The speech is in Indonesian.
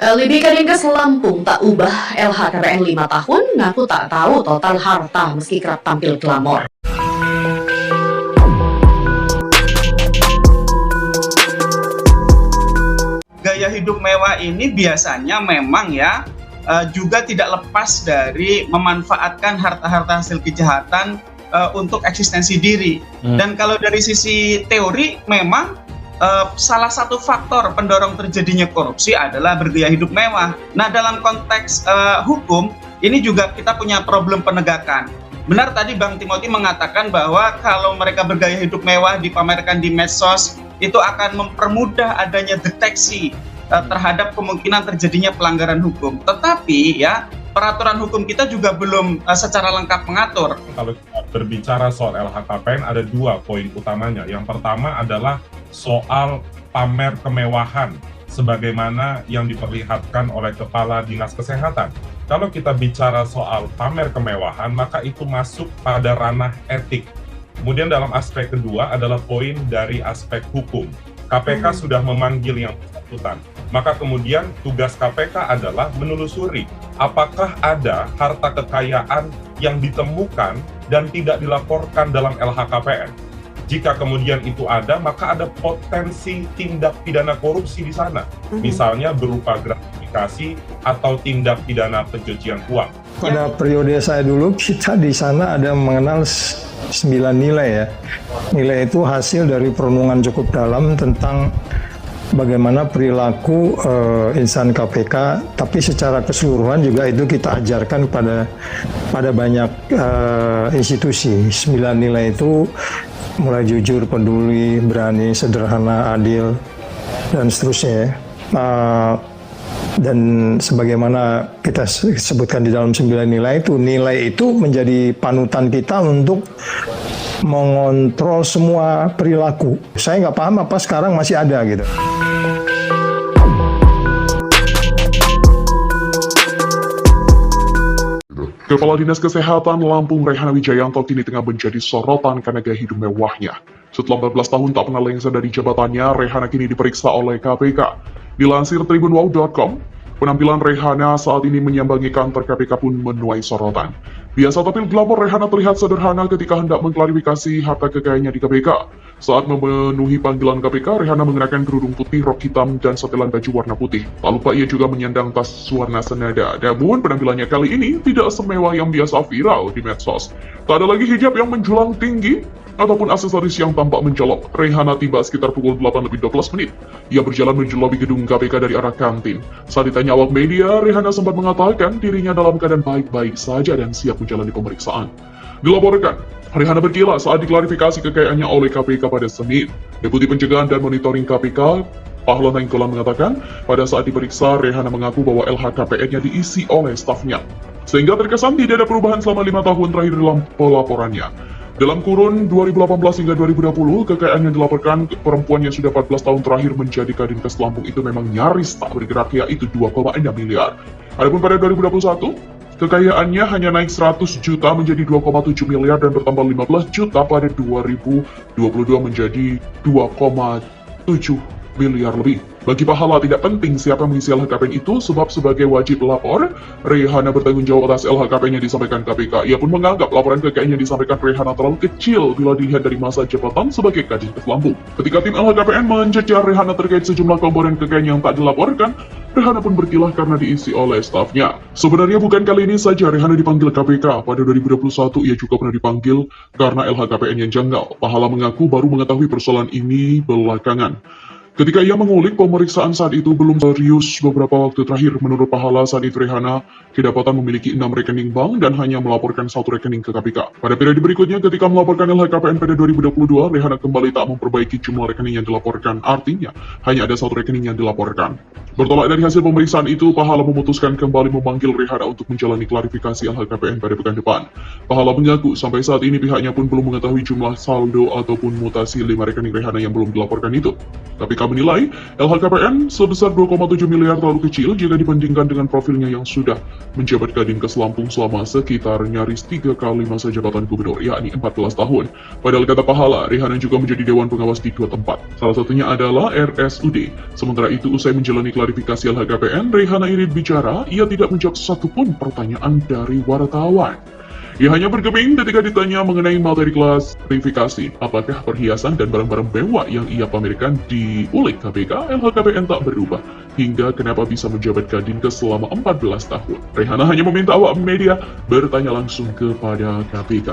Libby Kadinkas Lampung tak ubah LHKPN 5 tahun, ngaku tak tahu total harta meski kerap tampil glamor. Gaya hidup mewah ini biasanya memang juga tidak lepas dari memanfaatkan harta-harta hasil kejahatan untuk eksistensi diri. Dan kalau dari sisi teori memang salah satu faktor pendorong terjadinya korupsi adalah bergaya hidup mewah. Nah, dalam konteks hukum ini juga kita punya problem penegakan. Benar tadi Bang Timothy mengatakan bahwa kalau mereka bergaya hidup mewah dipamerkan di medsos itu akan mempermudah adanya deteksi terhadap kemungkinan terjadinya pelanggaran hukum. Tetapi peraturan hukum kita juga belum secara lengkap mengatur. Kalau kita berbicara soal LHKPN ada dua poin utamanya. Yang pertama adalah soal pamer kemewahan sebagaimana yang diperlihatkan oleh Kepala Dinas Kesehatan. Kalau kita bicara soal pamer kemewahan, maka itu masuk pada ranah etik. Kemudian dalam aspek kedua adalah poin dari aspek hukum. KPK sudah memanggil yang bersangkutan. Maka kemudian tugas KPK adalah menelusuri apakah ada harta kekayaan yang ditemukan dan tidak dilaporkan dalam LHKPN. Jika kemudian itu ada, maka ada potensi tindak pidana korupsi di sana. Misalnya berupa gratifikasi atau tindak pidana pencucian uang. Pada periode saya dulu, kita di sana ada mengenal 9 nilai ya. Nilai itu hasil dari perenungan cukup dalam tentang bagaimana perilaku insan KPK, tapi secara keseluruhan juga itu kita ajarkan pada banyak institusi. 9 nilai itu mulai jujur, peduli, berani, sederhana, adil, dan seterusnya. Dan sebagaimana kita sebutkan di dalam 9 nilai itu menjadi panutan kita untuk mengontrol semua perilaku. Saya nggak paham apa sekarang masih ada gitu. Kepala Dinas Kesehatan Lampung Rehana Wijayanto kini tengah menjadi sorotan karena gaya hidup mewahnya. Setelah 14 tahun tak pernah lengser dari jabatannya, Rehana kini diperiksa oleh KPK. Dilansir tribunwow.com, penampilan Rehana saat ini menyambangi kantor KPK pun menuai sorotan. Biasa tampil glamor, Rehana terlihat sederhana ketika hendak mengklarifikasi harta kekayaannya di KPK. Saat memenuhi panggilan KPK, Rehana mengenakan kerudung putih, rok hitam, dan setelan baju warna putih. Tak lupa ia juga menyandang tas warna senada. Namun penampilannya kali ini tidak semewah yang biasa viral di medsos. Tak ada lagi hijab yang menjulang tinggi ataupun aksesoris yang tampak mencolok. Rehana tiba sekitar pukul 8:12 menit. Ia berjalan menuju lobi gedung KPK dari arah kantin. Saat ditanya awak media, Rehana sempat mengatakan dirinya dalam keadaan baik-baik saja dan siap menjalani pemeriksaan. Dilaporkan, Rehana berkilah saat diklarifikasi kekayaannya oleh KPK pada Senin. Deputi Pencegahan dan Monitoring KPK, Pahlawan Nainggolan mengatakan, pada saat diperiksa, Rehana mengaku bahwa LHKPN-nya diisi oleh stafnya. Sehingga terkesan tidak ada perubahan selama 5 tahun terakhir dalam pelaporannya. Dalam kurun 2018 hingga 2020, kekayaan yang dilaporkan perempuan yang sudah 14 tahun terakhir menjadi Kadinkas Lampung itu memang nyaris tak bergerak, yaitu 2,6 miliar. Adapun pada 2021, kekayaannya hanya naik 100 juta menjadi 2,7 miliar dan bertambah 15 juta pada 2022 menjadi 2,7 miliar lebih. Bagi Pahala tidak penting siapa mengisi LHKPN itu sebab sebagai wajib lapor, Rehana bertanggung jawab atas LHKPN yang disampaikan KPK. Ia pun menganggap laporan kekayaan yang disampaikan Rehana terlalu kecil bila dilihat dari masa jabatan sebagai Kadinkas Lampung. Ketika tim LHKPN mencecar Rehana terkait sejumlah komponen kekayaan yang tak dilaporkan, Rehana pun berkilah karena diisi oleh stafnya. Sebenarnya bukan kali ini saja Rehana dipanggil KPK. Pada 2021 ia juga pernah dipanggil karena LHKPN yang janggal. Pahala mengaku baru mengetahui persoalan ini belakangan. Ketika ia mengulik, pemeriksaan saat itu belum serius. Beberapa waktu terakhir, menurut Pahala, saat itu Rehana kedapatan memiliki 6 rekening bank dan hanya melaporkan 1 rekening ke KPK. Pada periode berikutnya, ketika melaporkan LHKPN pada 2022, Rehana kembali tak memperbaiki jumlah rekening yang dilaporkan. Artinya, hanya ada 1 rekening yang dilaporkan. Bertolak dari hasil pemeriksaan itu, Pahala memutuskan kembali memanggil Rehana untuk menjalani klarifikasi LHKPN pada pekan depan. Pahala mengaku, sampai saat ini pihaknya pun belum mengetahui jumlah saldo ataupun mutasi 5 rekening Rehana yang belum dilaporkan itu. Tapi KPK menilai LHKPN sebesar 2,7 miliar terlalu kecil jika dibandingkan dengan profilnya yang sudah menjabat Kadin Lampung selama sekitar nyaris 3 kali masa jabatan gubernur, yakni 14 tahun. Padahal kata pahala, Rehana juga menjadi Dewan Pengawas di 2 tempat. Salah satunya adalah RSUD. Sementara itu, usai menjalani klarifikasi LHKPN, Rehana Irit bicara, ia tidak menjawab satupun pertanyaan dari wartawan. Ia hanya bergeming ketika ditanya mengenai materi klarifikasi, apakah perhiasan dan barang-barang mewah yang ia pamerkan diulik KPK, LHKPN tak berubah, hingga kenapa bisa menjabat Kadinkes selama 14 tahun. Rehana hanya meminta awak media bertanya langsung kepada KPK.